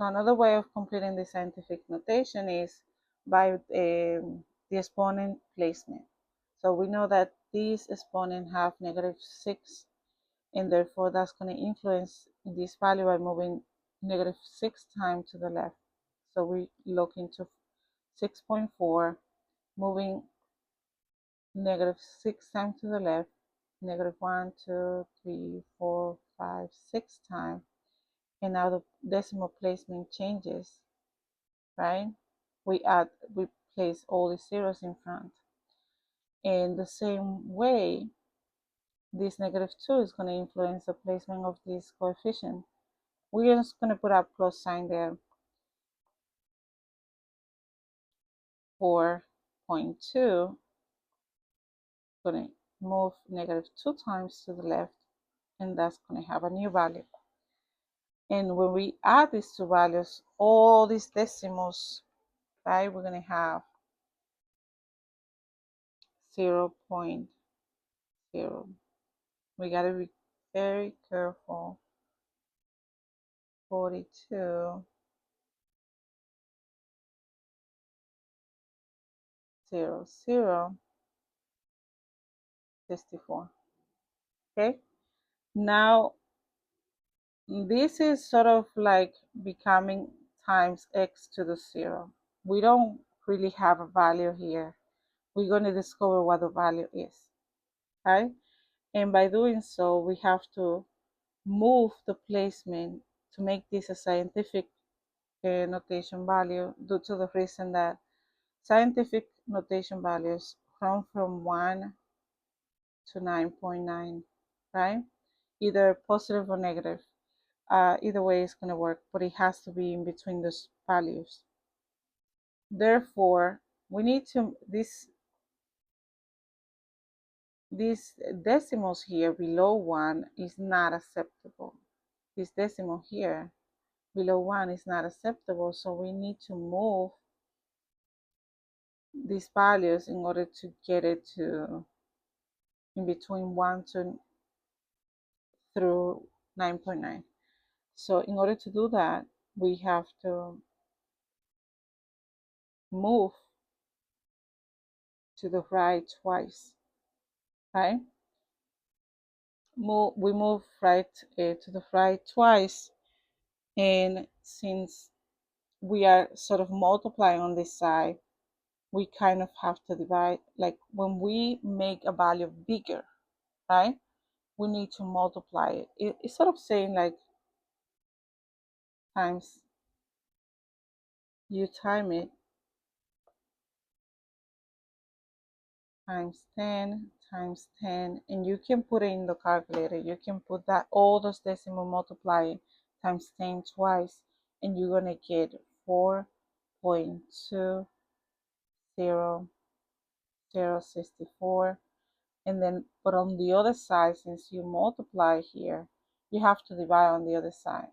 So another way of completing the scientific notation is by the exponent placement. So we know that these exponents have -6, and therefore that's going to influence this value by moving -6 times to the left. So we look into 6.4, moving -6 times to the left, -1, 2, 3, 4, 5, 6 times, and now the decimal placement changes, right? We place all the zeros in front. In the same way, this -2 is going to influence the placement of this coefficient. We're just going to put a plus sign there. 4.2, going to move -2 times to the left, and that's going to have a new value. And when we add these two values, all these decimals, right, we're going to have 0.0. We got to be very careful. 42, 0, 64. Okay, now this is sort of like becoming times x to the 0. We don't really have a value here. We're going to discover what the value is, right? And by doing so, we have to move the placement to make this a scientific notation value, due to the reason that scientific notation values come from 1 to 9.9, right? Either positive or negative. Either way it's going to work, but it has to be in between those values. Therefore, we need to, these decimals here below 1 is not acceptable. This decimal here below 1 is not acceptable, so we need to move these values in order to get it to in between 1 through 9.9. So in order to do that, we have to move to the right twice, right? We move right to the right twice, and since we are sort of multiplying on this side, we kind of have to divide. Like when we make a value bigger, right, we need to multiply it. It's sort of saying like times, you time it times 10 times 10, and you can put it in the calculator. You can put that all those decimal multiply times 10 twice, and you're gonna get 4.20064. And then, but on the other side, since you multiply here, you have to divide on the other side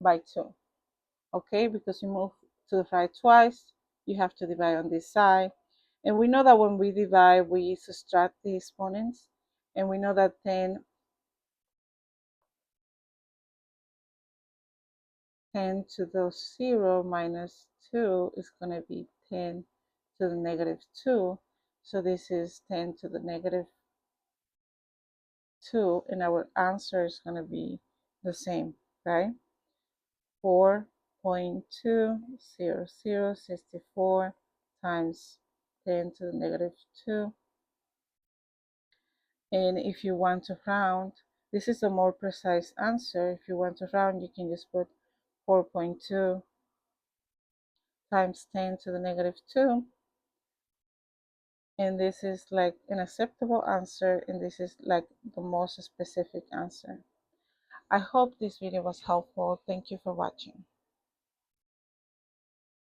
by 2. Okay, because you move to the right twice, you have to divide on this side. And we know that when we divide, we subtract the exponents, and we know that 10 to the 0 minus 2 is going to be 10 to the -2. So this is 10 to the -2, and our answer is going to be the same, right? 4.20064 times 10 to the -2. And if you want to round, this is a more precise answer. If you want to round, you can just put 4.2 times 10 to the -2. And this is like an acceptable answer, and this is like the most specific answer. I hope this video was helpful. Thank you for watching.